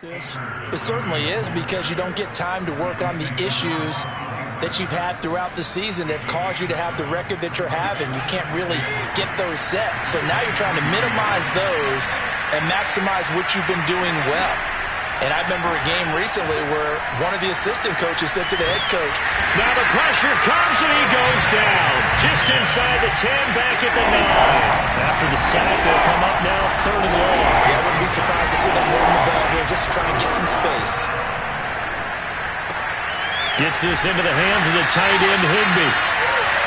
this? It certainly is, because you don't get time to work on the issues that you've had throughout the season that have caused you to have the record that you're having. You can't really get those set. So now you're trying to minimize those and maximize what you've been doing well. And I remember a game recently where one of the assistant coaches said to the head coach, now the pressure comes and he goes down. Just inside the 10, back at the 9. After the sack, they'll come up now 3rd and long. Yeah, I wouldn't be surprised to see them holding the ball here just to try and get some space. Gets this into the hands of the tight end, Higbee.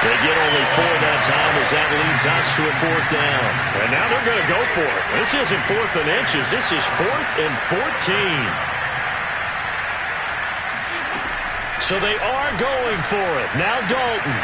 They get only 4 that time as that leads us to a 4th down. And now they're going to go for it. This isn't 4th and inches. This is 4th and 14. So they are going for it. Now Dalton.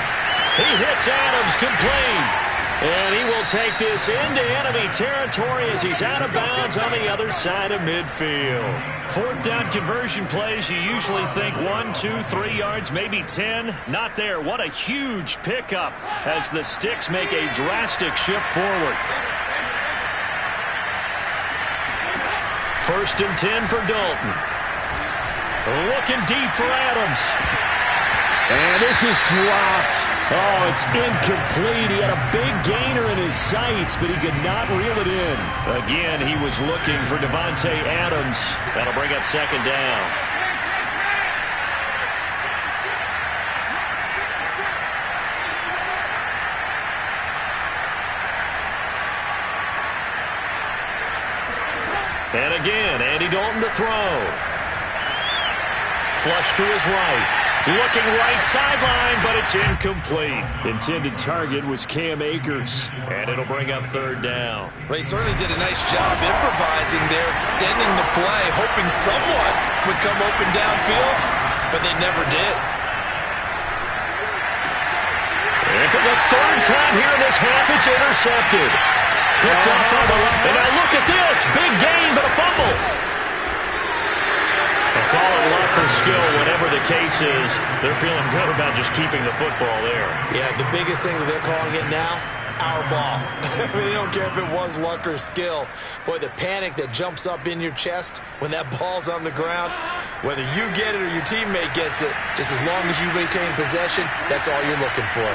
He hits Adams complete. And he will take this into enemy territory as he's out of bounds on the other side of midfield. 4th down conversion plays, you usually think 1, 2, 3 yards, maybe 10. Not there. What a huge pickup as the Sticks make a drastic shift forward. 1st and 10 for Dalton. Looking deep for Adams. And this is dropped. Oh, it's incomplete. He had a big gainer in his sights, but he could not reel it in. Again, he was looking for Davante Adams. That'll bring up 2nd down. And again, Andy Dalton to throw. Flush to his right. Looking right sideline, but it's incomplete. Intended target was Cam Akers, and it'll bring up 3rd down. Well, he certainly did a nice job improvising there, extending the play, hoping someone would come open downfield, but they never did. And for the 3rd time here in this half, it's intercepted. Picked up on the left. And now look at this. Big gain, but a fumble. Call it luck or skill, whatever the case is. They're feeling good about just keeping the football there. Yeah, the biggest thing that they're calling it now, our ball. They don't care if it was luck or skill. Boy, the panic that jumps up in your chest when that ball's on the ground, whether you get it or your teammate gets it, just as long as you retain possession, that's all you're looking for.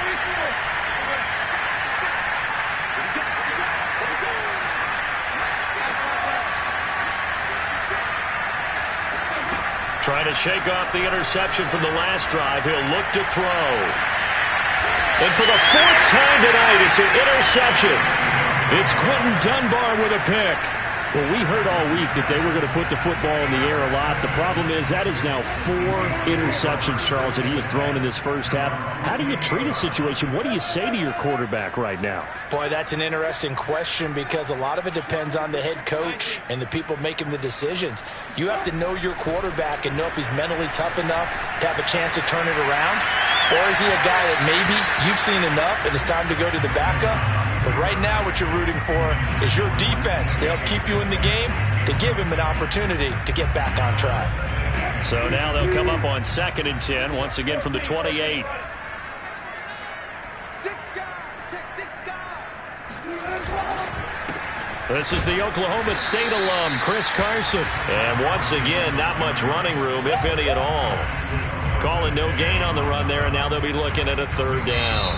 Trying to shake off the interception from the last drive. He'll look to throw. And for the 4th time tonight, it's an interception. It's Quentin Dunbar with a pick. Well, we heard all week that they were going to put the football in the air a lot. The problem is that is now 4 interceptions, Charles, that he has thrown in this first half. How do you treat a situation? What do you say to your quarterback right now? Boy, that's an interesting question, because a lot of it depends on the head coach and the people making the decisions. You have to know your quarterback and know if he's mentally tough enough to have a chance to turn it around. Or is he a guy that maybe you've seen enough and it's time to go to the backup? But right now what you're rooting for is your defense to help keep you in the game, to give him an opportunity to get back on track. So now they'll come up on 2nd and 10, once again from the 28. This is the Oklahoma State alum, Chris Carson. And once again, not much running room, if any at all. Calling no gain on the run there, and now they'll be looking at a 3rd down.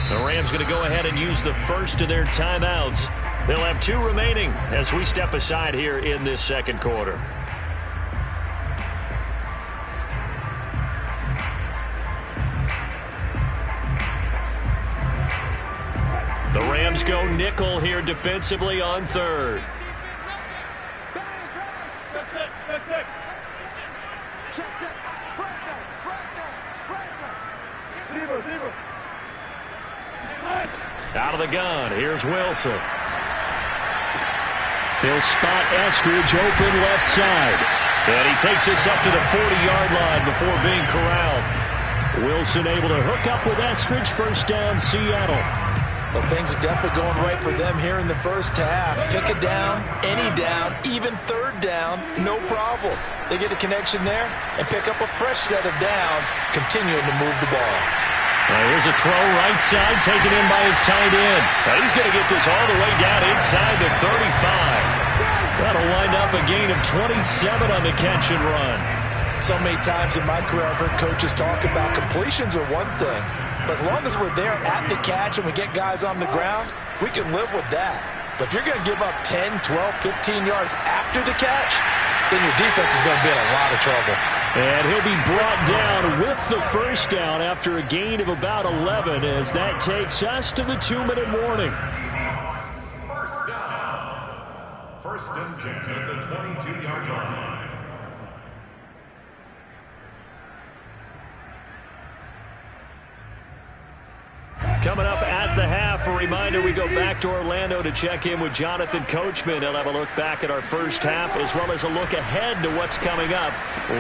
The Rams going to go ahead and use the first of their timeouts. They'll have 2 remaining as we step aside here in this 2nd quarter. The Rams go nickel here defensively on 3rd. Out of the gun, here's Wilson. He'll spot Eskridge open left side. And he takes this up to the 40-yard line before being corralled. Wilson able to hook up with Eskridge. 1st down, Seattle. Well, things are definitely going right for them here in the first half. Pick a down, any down, even 3rd down, no problem. They get a connection there and pick up a fresh set of downs, continuing to move the ball. Here's a throw right side, taken in by his tight end. He's going to get this all the way down inside the 35. That'll wind up a gain of 27 on the catch and run. So many times in my career, I've heard coaches talk about completions are one thing, but as long as we're there at the catch and we get guys on the ground, we can live with that. But if you're going to give up 10, 12, 15 yards after the catch, then your defense is going to be in a lot of trouble. And he'll be brought down with the first down after a gain of about 11 as that takes us to the 2-minute warning. First down. First and 10 at the 22-yard line. Coming up at the half, a reminder we go back to Orlando to check in with Jonathan Coachman. He'll have a look back at our first half as well as a look ahead to what's coming up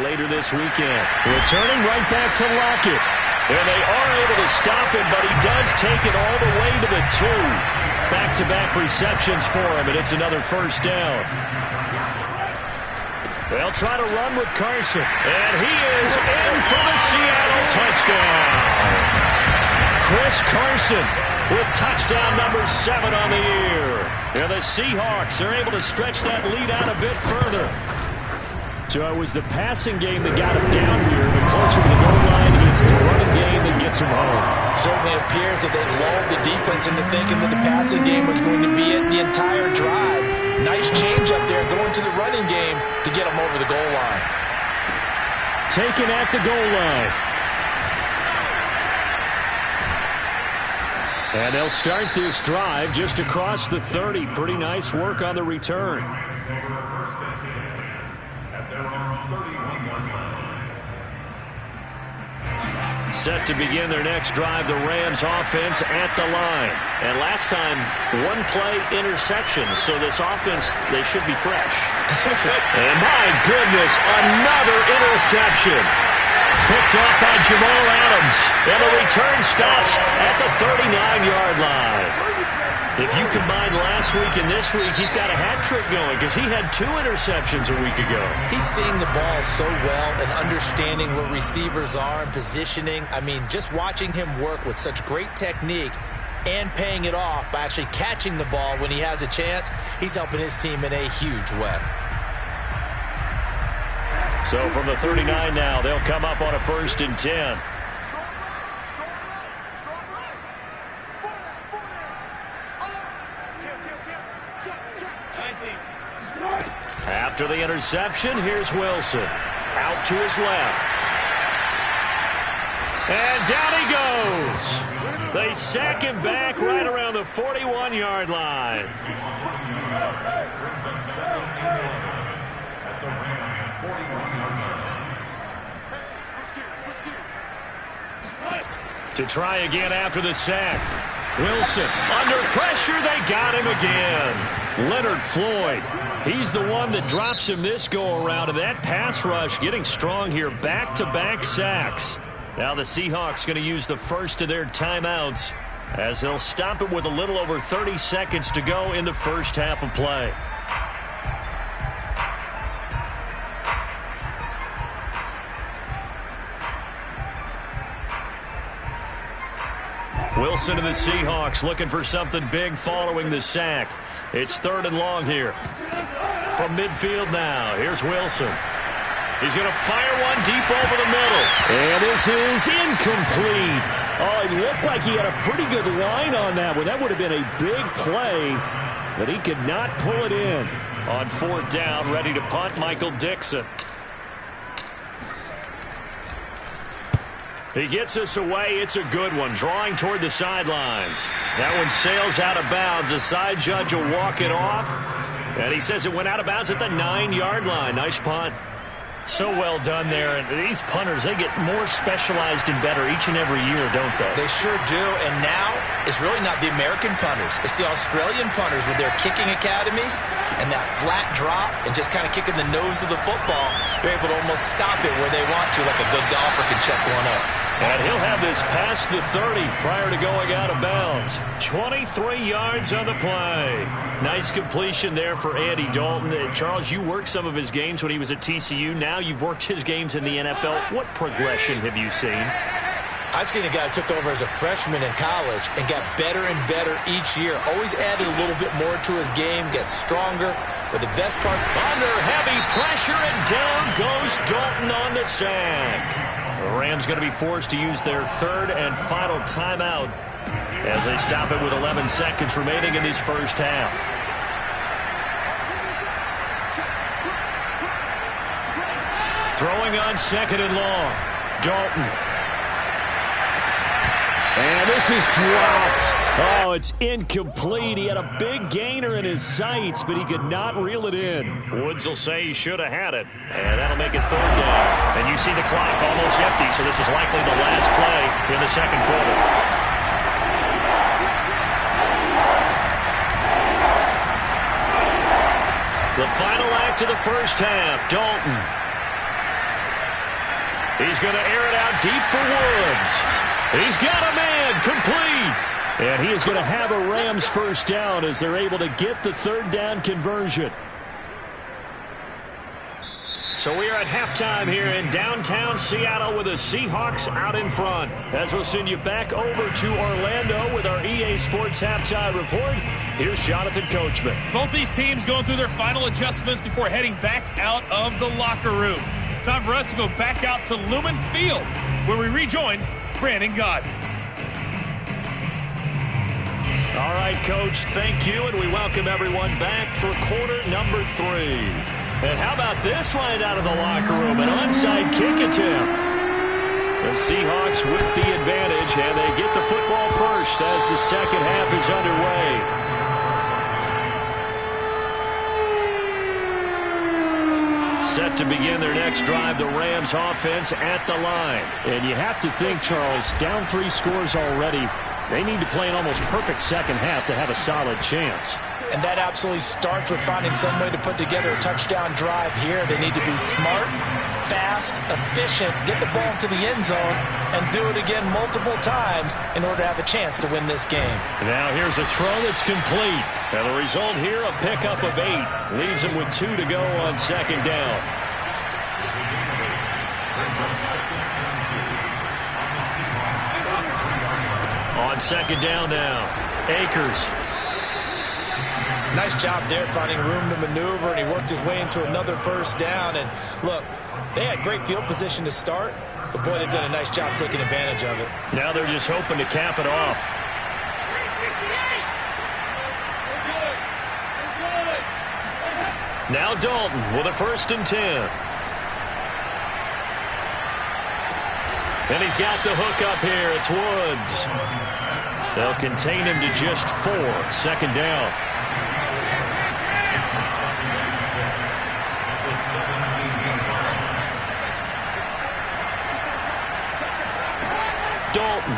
later this weekend. Returning right back to Lockett. And they are able to stop him, but he does take it all the way to the 2. Back-to-back receptions for him, and it's another first down. They'll try to run with Carson, and he is in for the Seattle touchdown. Chris Carson with touchdown number 7 on the year. And the Seahawks are able to stretch that lead out a bit further. So it was the passing game that got him down here, but closer to the goal line, it's the running game that gets him home. Certainly appears that they lulled the defense into thinking that the passing game was going to be it the entire drive. Nice change up there going to the running game to get him over the goal line. Taken at the goal line. And they'll start this drive just across the 30. Pretty nice work on the return. Set to begin their next drive, the Rams offense at the line. And last time, 1-play interception, so this offense, they should be fresh. And my goodness, another interception. Picked off by Jamal Adams. And the return stops at the 39-yard line. If you combine last week and this week, he's got a hat trick going because he had 2 interceptions a week ago. He's seeing the ball so well and understanding what receivers are and positioning. I mean, just watching him work with such great technique and paying it off by actually catching the ball when he has a chance, he's helping his team in a huge way. So from the 39 now, they'll come up on a 1st and 10. After the interception, here's Wilson. Out to his left. And down he goes. They sack him back right around the 41-yard line. To try again after the sack. Wilson under pressure. They got him again. Leonard Floyd. He's the one that drops him this go-around, and that pass rush getting strong here. Back-to-back sacks. Now the Seahawks going to use the first of their timeouts as they'll stop it with a little over 30 seconds to go in the first half of play. Wilson and the Seahawks looking for something big following the sack. It's 3rd and long here. From midfield now, here's Wilson. He's going to fire one deep over the middle. And this is incomplete. Oh, it looked like he had a pretty good line on that one. That would have been a big play, but he could not pull it in. On 4th down, ready to punt, Michael Dixon. He gets us away. It's a good one. Drawing toward the sidelines. That one sails out of bounds. The side judge will walk it off. And he says it went out of bounds at the 9-yard line. Nice punt. So well done there. And these punters, they get more specialized and better each and every year, don't they? They sure do. And now it's really not the American punters. It's the Australian punters with their kicking academies and that flat drop and just kind of kicking the nose of the football. They're able to almost stop it where they want to, like a good golfer can check one up. And he'll have this past the 30 prior to going out of bounds. 23 yards on the play. Nice completion there for Andy Dalton. Charles, you worked some of his games when he was at TCU. Now you've worked his games in the NFL. What progression have you seen? I've seen a guy who took over as a freshman in college and got better and better each year. Always added a little bit more to his game, gets stronger. But the best part... Under heavy pressure, and down goes Dalton on the sack. The Rams going to be forced to use their third and final timeout as they stop it with 11 seconds remaining in this first half. Throwing on second and long. Dalton. And this is dropped. Oh, it's incomplete. He had a big gainer in his sights, but he could not reel it in. Woods will say he should have had it, and that'll make it third down. And you see the clock almost empty, so this is likely the last play in the second quarter. The final act of the first half, Dalton. He's going to air it out deep for Woods. He's got a man, complete. And he is going to have a Rams first down as they're able to get the third down conversion. So we are at halftime here in downtown Seattle with the Seahawks out in front. As we'll send you back over to Orlando with our EA Sports Halftime Report. Here's Jonathan Coachman. Both these teams going through their final adjustments before heading back out of the locker room. Time for us to go back out to Lumen Field, where we rejoin Brandon Gaudin. All right, Coach, thank you, and we welcome everyone back for quarter number 3. And how about this right out of the locker room, an onside kick attempt. The Seahawks with the advantage, and they get the football first as the second half is underway. Set to begin their next drive, the Rams offense at the line. And you have to think, Charles, down 3 scores already. They need to play an almost perfect second half to have a solid chance. And that absolutely starts with finding some way to put together a touchdown drive here. They need to be smart, fast, efficient, get the ball to the end zone, and do it again multiple times in order to have a chance to win this game. Now here's a throw that's complete. And the result here, a pickup of 8. Leaves them with 2 to go on second down. On second down now, Akers. Nice job there finding room to maneuver, and he worked his way into another first down. And look, they had great field position to start, but boy, they've done a nice job taking advantage of it. Now they're just hoping to cap it off. Now Dalton with a 1st and 10. And he's got the hook up here. It's Woods. They'll contain him to just 4. Second down. Dalton.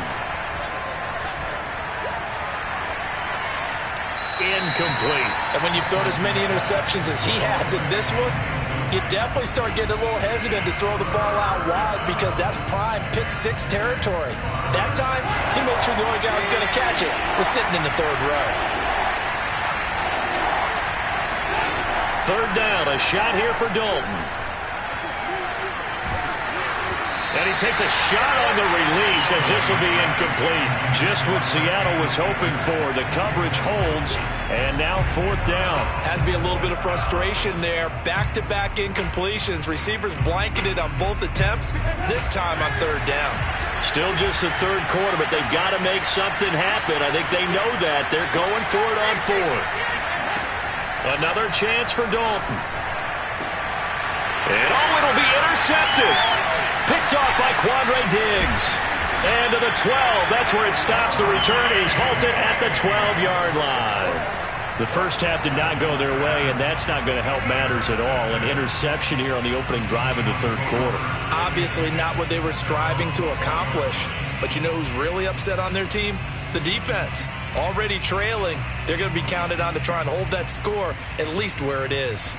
Incomplete. And when you've thrown as many interceptions as he has in this one, you definitely start getting a little hesitant to throw the ball out wide because that's prime pick 6 territory. That time, he made sure the only guy who was going to catch it was sitting in the 3rd row. Third down, a shot here for Dalton. And he takes a shot on the release as this will be incomplete. Just what Seattle was hoping for. The coverage holds, and now 4th down. Has to be a little bit of frustration there. Back-to-back incompletions. Receivers blanketed on both attempts, this time on 3rd down. Still just the 3rd quarter, but they've got to make something happen. I think they know that. They're going for it on 4th. Another chance for Dalton. And it'll be intercepted. Picked off by Quandre Diggs. And to the 12. That's where it stops. The return is halted at the 12-yard line. The first half did not go their way, and that's not going to help matters at all. An interception here on the opening drive of the 3rd quarter. Obviously not what they were striving to accomplish. But you know who's really upset on their team? The defense. Already trailing. They're going to be counted on to try and hold that score at least where it is.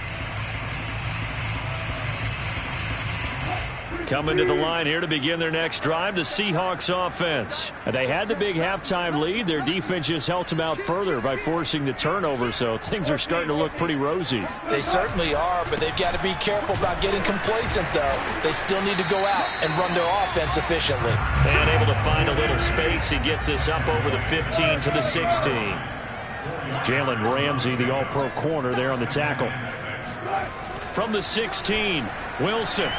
Coming to the line here to begin their next drive, the Seahawks offense. They had the big halftime lead. Their defense just helped them out further by forcing the turnover, so things are starting to look pretty rosy. They certainly are, but they've got to be careful about getting complacent, though. They still need to go out and run their offense efficiently. And able to find a little space. He gets us up over the 15 to the 16. Jalen Ramsey, the all-pro corner there on the tackle. From the 16, Wilson.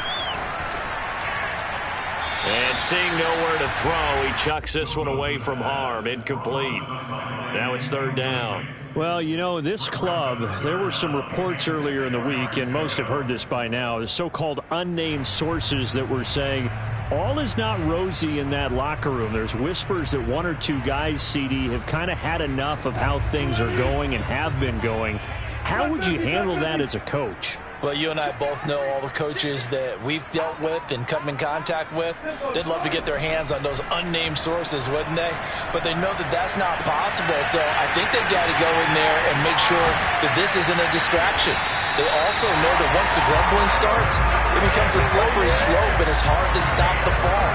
And seeing nowhere to throw, he chucks this one away from harm. Incomplete. Now it's third down. Well, you know, this club, there were some reports earlier in the week, and most have heard this by now, the so-called unnamed sources that were saying all is not rosy in that locker room. There's whispers that one or two guys, CD, have kind of had enough of how things are going and have been going. How would you handle that as a coach? Well, you and I both know all the coaches that we've dealt with and come in contact with. They'd love to get their hands on those unnamed sources, wouldn't they? But they know that that's not possible, so I think they've got to go in there and make sure that this isn't a distraction. They also know that once the grumbling starts, it becomes a slippery slope and it's hard to stop the fall.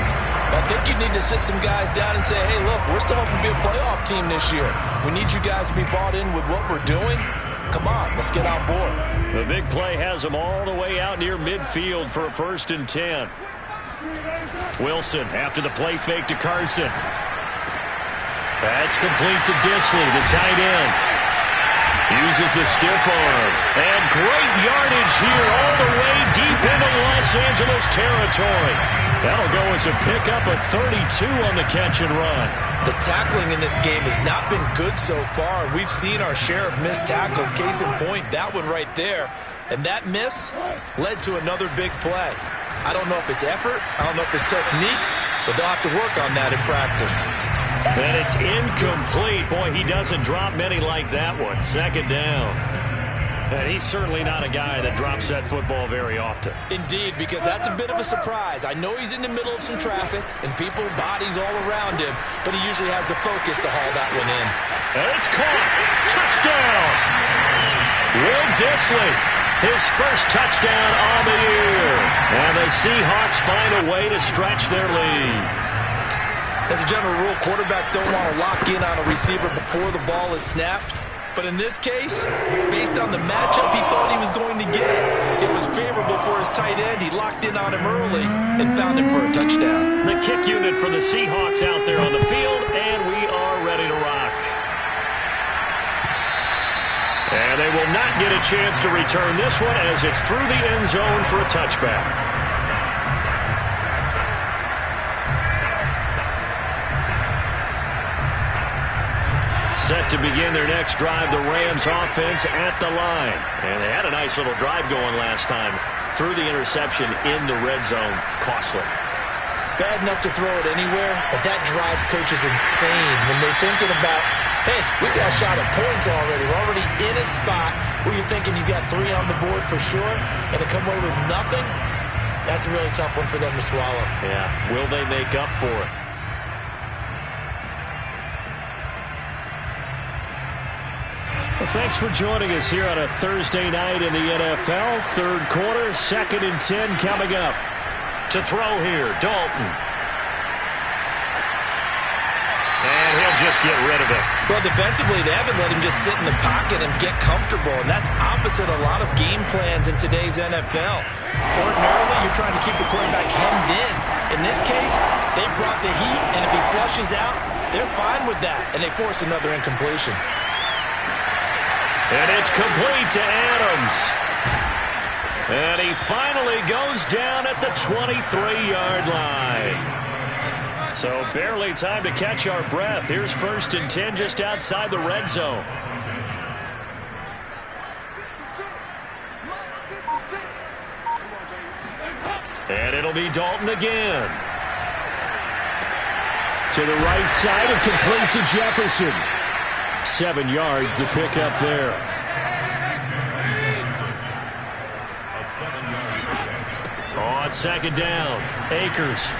I think you need to sit some guys down and say, hey, look, we're still hoping to be a playoff team this year. We need you guys to be bought in with what we're doing. Come on, let's get on board. The big play has them all the way out near midfield for a 1st and 10. Wilson after the play fake to Carson. That's complete to Disley, the tight end. Uses the stiff arm. And great yardage here all the way deep into Los Angeles territory. That'll go as a pickup of 32 on the catch and run. The tackling in this game has not been good so far. We've seen our share of missed tackles. Case in point, that one right there. And that miss led to another big play. I don't know if it's effort. I don't know if it's technique. But they'll have to work on that in practice. And it's incomplete. Boy, he doesn't drop many like that one. 2nd down. And he's certainly not a guy that drops that football very often. Indeed, because that's a bit of a surprise. I know he's in the middle of some traffic and people, bodies all around him, but he usually has the focus to haul that one in. And it's caught. Touchdown. Will Disley, his first touchdown on the year. And the Seahawks find a way to stretch their lead. As a general rule, quarterbacks don't want to lock in on a receiver before the ball is snapped. But in this case, based on the matchup he thought he was going to get, it was favorable for his tight end. He locked in on him early and found him for a touchdown. The kick unit for the Seahawks out there on the field, and we are ready to rock. And they will not get a chance to return this one as it's through the end zone for a touchback. Set to begin their next drive, the Rams offense at the line. And they had a nice little drive going last time. Through the interception in the red zone. Costly. Bad enough to throw it anywhere, but that drives coaches insane when they're thinking about, hey, we got a shot at points already. We're already in a spot where you're thinking you got 3 on the board for sure, and to come away with nothing, that's a really tough one for them to swallow. Yeah, will they make up for it? Well, thanks for joining us here on a Thursday night in the NFL. 3rd quarter, 2nd and 10 coming up. To throw here, Dalton. And he'll just get rid of it. Well, defensively, they haven't let him just sit in the pocket and get comfortable, and that's opposite a lot of game plans in today's NFL. Ordinarily, you're trying to keep the quarterback hemmed in. In this case, they brought the heat, and if he flushes out, they're fine with that, and they force another incompletion. And it's complete to Adams. And he finally goes down at the 23-yard line. So barely time to catch our breath. Here's 1st and 10 just outside the red zone. And it'll be Dalton again. To the right side and complete to Jefferson. 7 yards, the pickup there. On 2nd down, Akers.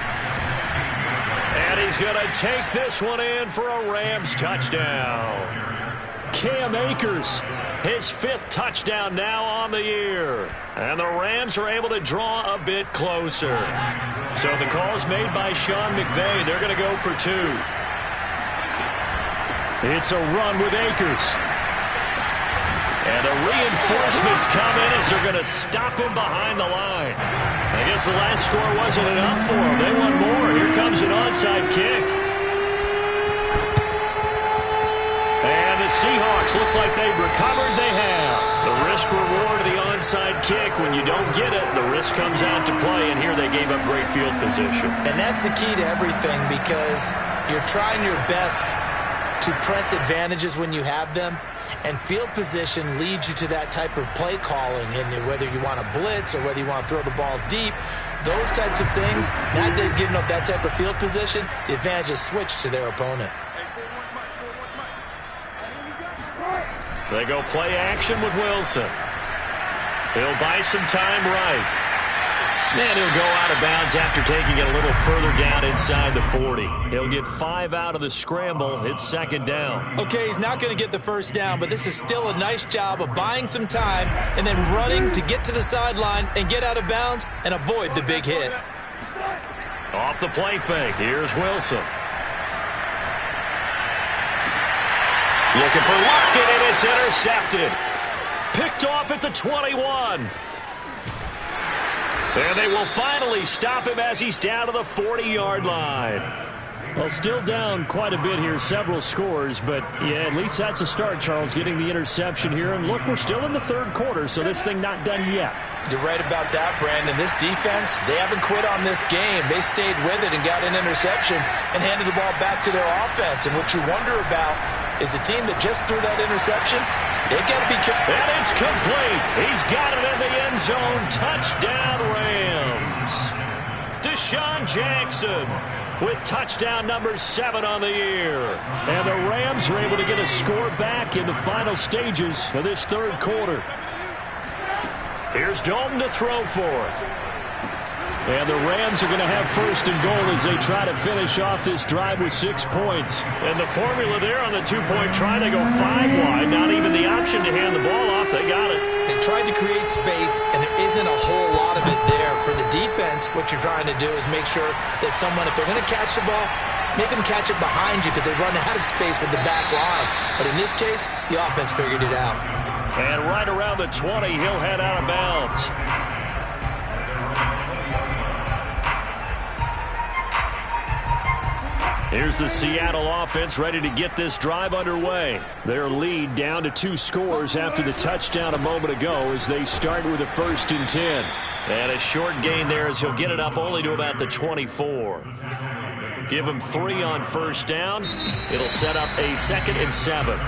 And he's going to take this one in for a Rams touchdown. Cam Akers. His 5th touchdown now on the year. And the Rams are able to draw a bit closer. So the call's made by Sean McVay. They're going to go for 2. It's a run with Akers. And the reinforcements come in as they're going to stop him behind the line. I guess the last score wasn't enough for them. They want more. Here comes an onside kick. And the Seahawks, looks like they've recovered. They have. The risk-reward of the onside kick. When you don't get it, the risk comes out to play. And here they gave up great field position. And that's the key to everything, because you're trying your best to press advantages when you have them. And field position leads you to that type of play calling. And whether you want to blitz or whether you want to throw the ball deep, those types of things, now they've given up that type of field position, the advantage is switched to their opponent. They go play action with Wilson. He'll buy some time right. And he'll go out of bounds after taking it a little further down inside the 40. He'll get 5 out of the scramble. It's 2nd down. Okay, he's not going to get the first down, but this is still a nice job of buying some time and then running to get to the sideline and get out of bounds and avoid the big hit. Off the play fake. Here's Wilson. Looking for Lockett, and it's intercepted. Picked off at the 21. And they will finally stop him as he's down to the 40-yard line. Well, still down quite a bit here, several scores, but yeah, at least that's a start, Charles, getting the interception here. And look, we're still in the 3rd quarter, so this thing not done yet. You're right about that, Brandon. This defense, they haven't quit on this game. They stayed with it and got an interception and handed the ball back to their offense. And what you wonder about is the team that just threw that interception, they've got to be careful. And it's complete. He's got it in the end zone. Touchdown, Rams. Deshaun Jackson with touchdown number 7 on the year. And the Rams are able to get a score back in the final stages of this 3rd quarter. Here's Dalton to throw for. And the Rams are going to have 1st and goal as they try to finish off this drive with 6 points. And the formula there on the 2-point try, they go 5 wide. Not even the option to hand the ball off. They got it. They tried to create space, and there isn't a whole lot of it there. For the defense, what you're trying to do is make sure that someone, if they're going to catch the ball, make them catch it behind you because they run out of space with the back line. But in this case, the offense figured it out. And right around the 20, he'll head out of bounds. Here's the Seattle offense ready to get this drive underway. Their lead down to 2 scores after the touchdown a moment ago as they start with a 1st and 10. And a short gain there as he'll get it up only to about the 24. Give him 3 on 1st down. It'll set up a 2nd and 7.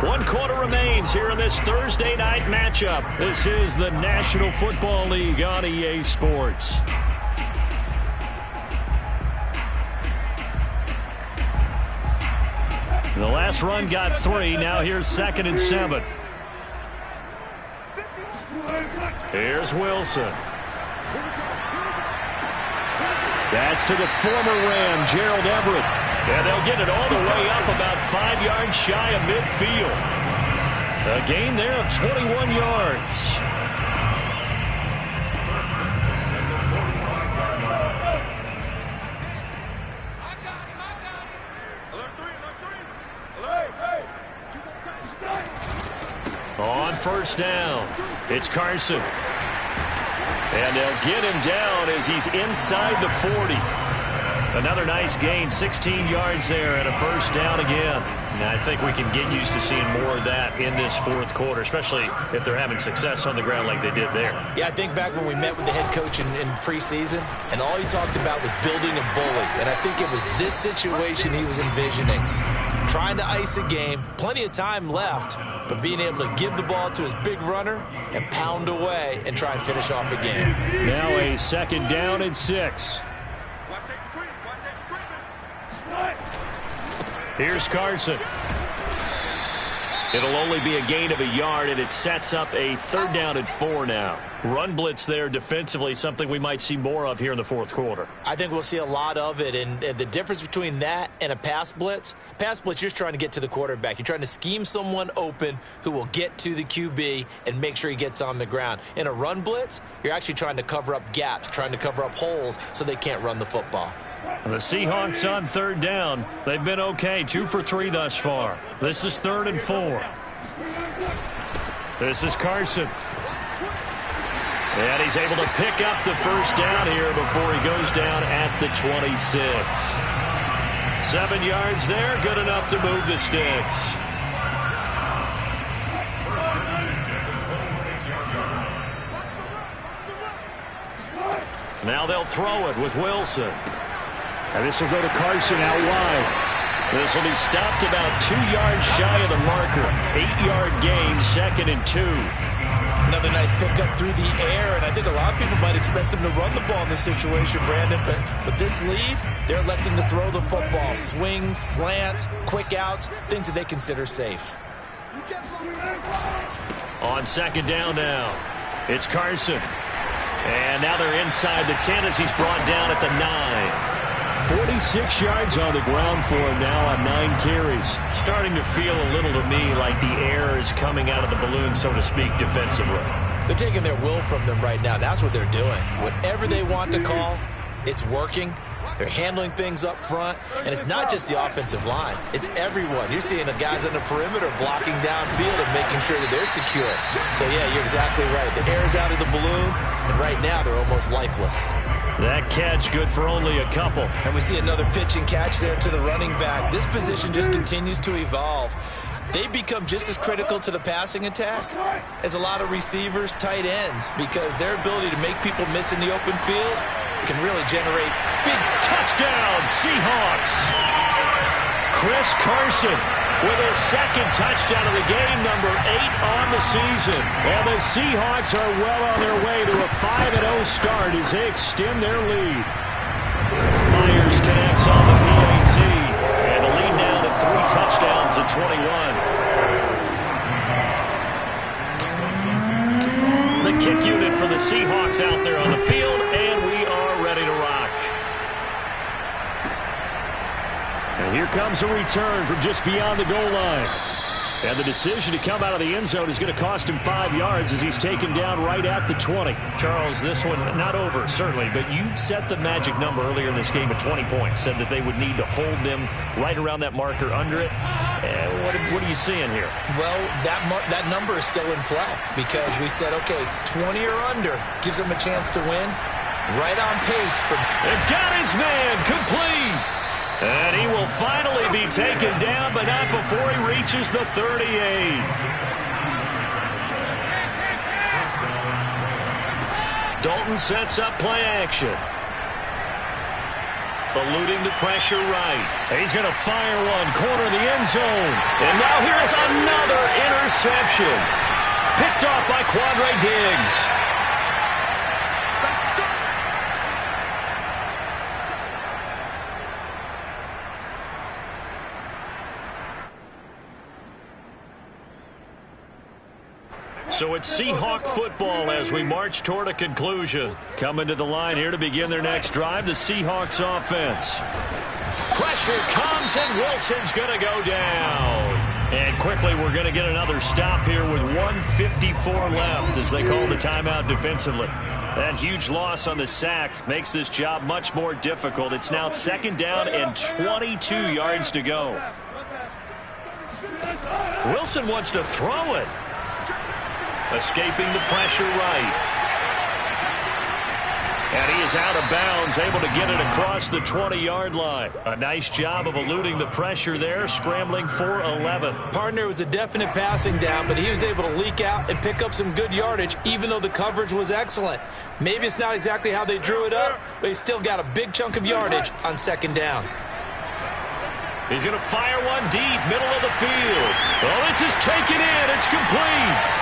1 quarter remains here in this Thursday night matchup. This is the National Football League on EA Sports. The last run got 3. Now here's 2nd and 7. Here's Wilson. That's to the former Ram, Gerald Everett. And they'll get it all the way up about 5 yards shy of midfield. A gain there of 21 yards. On 1st down, it's Carson. And they'll get him down as he's inside the 40. Another nice gain, 16 yards there and a 1st down again. And I think we can get used to seeing more of that in this 4th quarter, especially if they're having success on the ground like they did there. Yeah, I think back when we met with the head coach in preseason, and all he talked about was building a bully. And I think it was this situation he was envisioning. Trying to ice a game, plenty of time left, but being able to give the ball to his big runner and pound away and try and finish off a game. Now a 2nd down and 6. Here's Carson. It'll only be a gain of a yard, and it sets up a 3rd down and 4 now. Run blitz there defensively, something we might see more of here in the 4th quarter. I think we'll see a lot of it, and the difference between that and a pass blitz, you're just trying to get to the quarterback. You're trying to scheme someone open who will get to the QB and make sure he gets on the ground. In a run blitz, you're actually trying to cover up gaps, trying to cover up holes so they can't run the football. The Seahawks on 3rd down. They've been okay, 2 for 3 thus far. This is 3rd and 4. This is Carson. And he's able to pick up the 1st down here before he goes down at the 26. 7 yards there, good enough to move the sticks. Now they'll throw it with Wilson. And this will go to Carson out wide. This will be stopped about 2 yards shy of the marker. 8-yard gain, 2nd and 2. Another nice pickup through the air, and I think a lot of people might expect them to run the ball in this situation, Brandon, but with this lead, they're electing to throw the football. Swings, slants, quick outs, things that they consider safe. On 2nd down now, it's Carson. And now they're inside the 10 as he's brought down at the 9. 46 yards on the ground for him now on 9 carries. Starting to feel a little to me like the air is coming out of the balloon, so to speak, defensively. They're taking their will from them right now. That's what they're doing. Whatever they want to call, it's working. They're handling things up front, and it's not just the offensive line. It's everyone. You're seeing the guys on the perimeter blocking downfield and making sure that they're secure. So, yeah, you're exactly right. The air's out of the balloon, and right now they're almost lifeless. That catch good for only a couple. And we see another pitch and catch there to the running back. This position just continues to evolve. They become just as critical to the passing attack as a lot of receivers, tight ends, because their ability to make people miss in the open field can really generate big touchdown, Seahawks. Chris Carson with his 2nd touchdown of the game, number 8 on the season. And the Seahawks are well on their way to a 5-0 start as they extend their lead. Myers connects on the PAT, and the lead now to 3 touchdowns at 21. The kick unit for the Seahawks out there on the field, and we are ready to rock. And here comes a return from just beyond the goal line. And the decision to come out of the end zone is going to cost him 5 yards as he's taken down right at the 20. Charles, this one not over, certainly, but you set the magic number earlier in this game at 20 points, said that they would need to hold them right around that marker under it. What are you seeing here? Well, that number is still in play because we said, okay, 20 or under gives them a chance to win. Right on pace. They've got his man complete. And he will finally be taken down, but not before he reaches the 38. Dalton sets up play action. Eluding the pressure right. He's going to fire one, corner of the end zone. And now here is another interception. Picked off by Quandre Diggs. So it's Seahawk football as we march toward a conclusion. Coming to the line here to begin their next drive, the Seahawks offense. Pressure comes, and Wilson's going to go down. And quickly, we're going to get another stop here with 1:54 left as they call the timeout defensively. That huge loss on the sack makes this job much more difficult. It's now 2nd down and 22 yards to go. Wilson wants to throw it. Escaping the pressure right. And he is out of bounds, able to get it across the 20-yard line. A nice job of eluding the pressure there, scrambling for 11. Partner was a definite passing down, but he was able to leak out and pick up some good yardage, even though the coverage was excellent. Maybe it's not exactly how they drew it up, but he still got a big chunk of yardage on 2nd down. He's going to fire one deep, middle of the field. Oh, this is taken in. It's complete.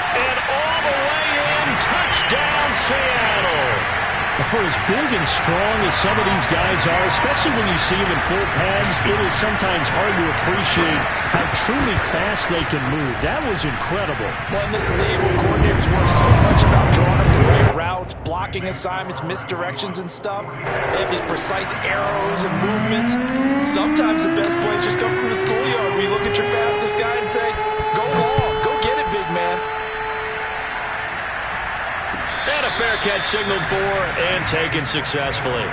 And all the way in, touchdown Seattle. For as big and strong as some of these guys are, especially when you see them in full pads, it is sometimes hard to appreciate how truly fast they can move. That was incredible. Well, in this league, where coordinators work so much about drawing up the right routes, blocking assignments, misdirections and stuff, they have these precise arrows and movements. Sometimes the best plays just come from the schoolyard where you look at your fastest guy and say, go long, go get it, big man. And a fair catch signaled for and taken successfully.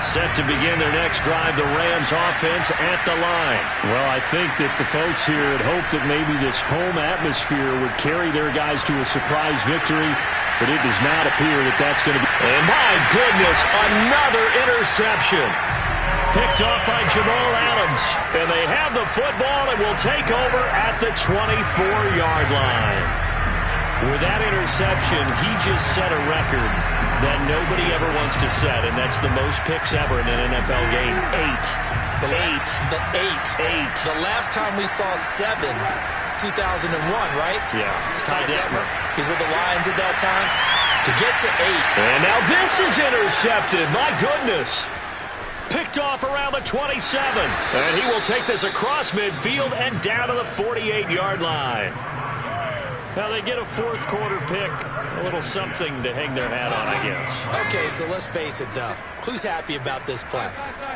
Set to begin their next drive, the Rams offense at the line. Well, I think that the folks here had hoped that maybe this home atmosphere would carry their guys to a surprise victory, but it does not appear that that's going to be. And my goodness, another interception. Picked off by Jamal Adams. And they have the football and will take over at the 24-yard line. With that interception, he just set a record that nobody ever wants to set, and that's the most picks ever in an NFL game. 8. The last time we saw 7, 2001, right? Yeah. Ty Detmer. He's with the Lions at that time. To get to 8. And now this is intercepted. My goodness. Picked off around the 27. And he will take this across midfield and down to the 48-yard line. Now they get a fourth quarter pick. A little something to hang their hat on, I guess. Okay, so let's face it, though. Who's happy about this play?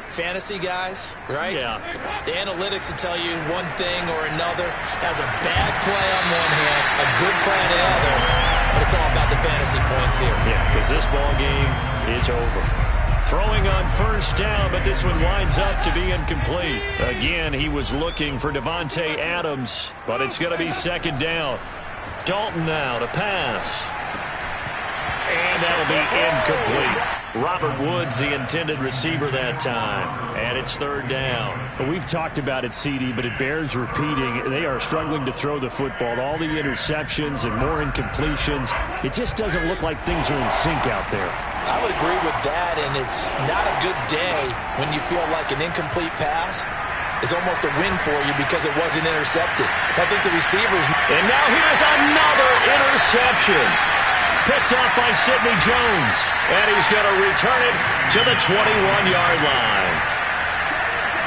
Fantasy guys, right? Yeah. The analytics will tell you one thing or another. That's a bad play on one hand, a good play on the other. But it's all about the fantasy points here. Yeah, because this ball game is over. Throwing on first down, but this one winds up to be incomplete. Again, he was looking for Davante Adams, but it's going to be second down. Dalton now to pass. And that'll be incomplete. Robert Woods, the intended receiver that time. And it's third down. Well, we've talked about it, CD, but it bears repeating. They are struggling to throw the football. All the interceptions and more incompletions. It just doesn't look like things are in sync out there. I would agree with that, and it's not a good day when you feel like an incomplete pass is almost a win for you because it wasn't intercepted. I think the receivers... And now here's another interception. Picked off by Sidney Jones. And he's going to return it to the 21-yard line.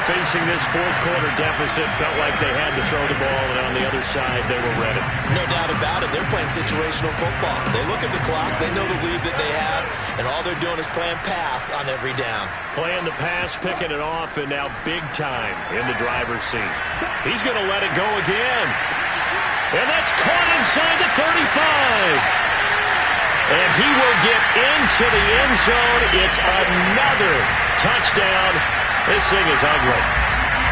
Facing this fourth quarter deficit, felt like they had to throw the ball, and on the other side, they were ready. No doubt about it. They're playing situational football. They look at the clock. They know the lead that they have, and all they're doing is playing pass on every down. Playing the pass, picking it off, and now big time in the driver's seat. He's going to let it go again. And that's caught inside the 35. And he will get into the end zone. It's another touchdown. This thing is ugly.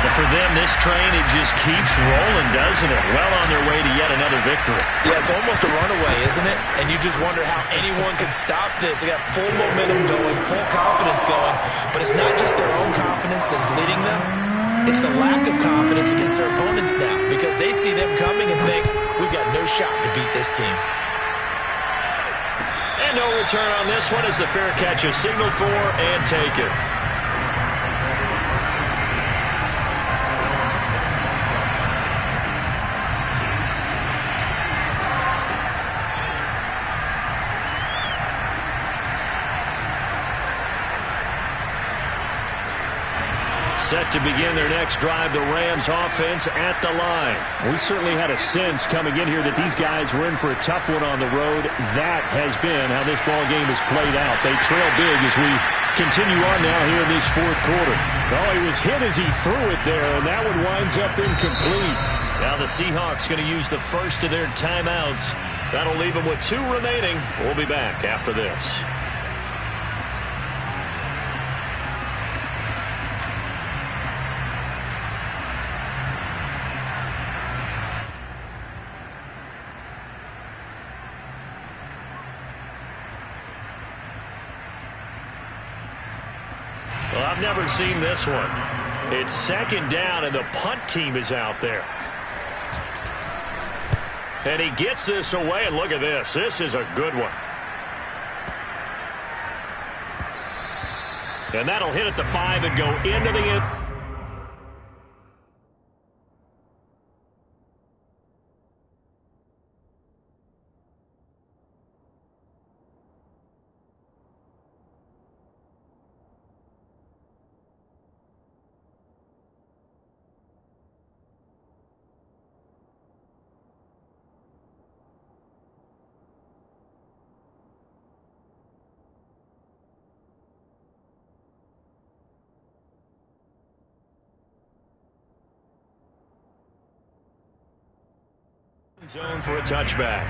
But for them, this train, it just keeps rolling, doesn't it? Well on their way to yet another victory. Yeah, it's almost a runaway, isn't it? And you just wonder how anyone could stop this. They got full momentum going, full confidence going. But it's not just their own confidence that's leading them. It's the lack of confidence against their opponents now, because they see them coming and think, we've got no shot to beat this team. And no return on this one as the fair catch is signaled for and taken. Set to begin their next drive, the Rams offense at the line. We certainly had a sense coming in here that these guys were in for a tough one on the road. That has been how this ball game has played out. They trail big as we continue on now here in this fourth quarter. Well, he was hit as he threw it there, and that one winds up incomplete. Now the Seahawks going to use the first of their timeouts. That'll leave them with 2 remaining. We'll be back after this. Well, I've never seen this one. It's second down, and the punt team is out there. And he gets this away, and look at this. This is a good one. And that'll hit at the 5 and go into the end. . Zone for a touchback.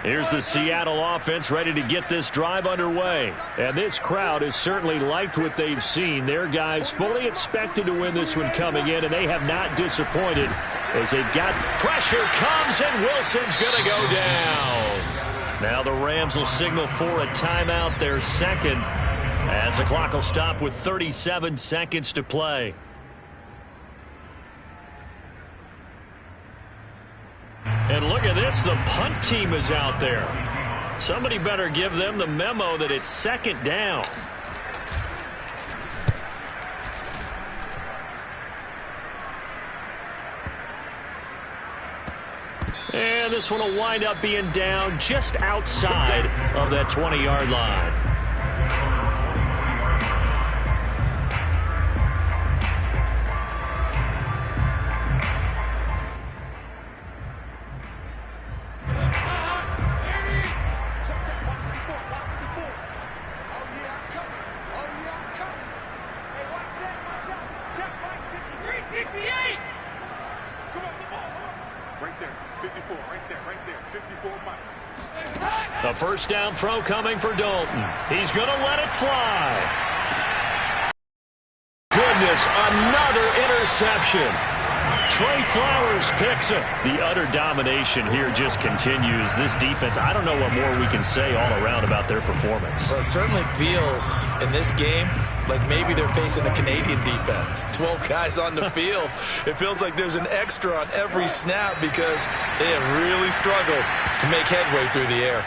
Here's the Seattle offense ready to get this drive underway. And this crowd has certainly liked what they've seen. Their guys fully expected to win this one coming in, and they have not disappointed as they've got pressure comes, and Wilson's going to go down. Now the Rams will signal for a timeout, their second, as the clock will stop with 37 seconds to play. And look at this, the punt team is out there. Somebody better give them the memo that it's second down. And this one will wind up being down just outside of that 20-yard line. The first down throw coming for Dalton. He's going to let it fly. Goodness, another interception. Trey Flowers picks it. The utter domination here just continues. This defense, I don't know what more we can say all around about their performance. Well, it certainly feels in this game like maybe they're facing a Canadian defense. 12 guys on the field. It feels like there's an extra on every snap because they have really struggled to make headway through the air.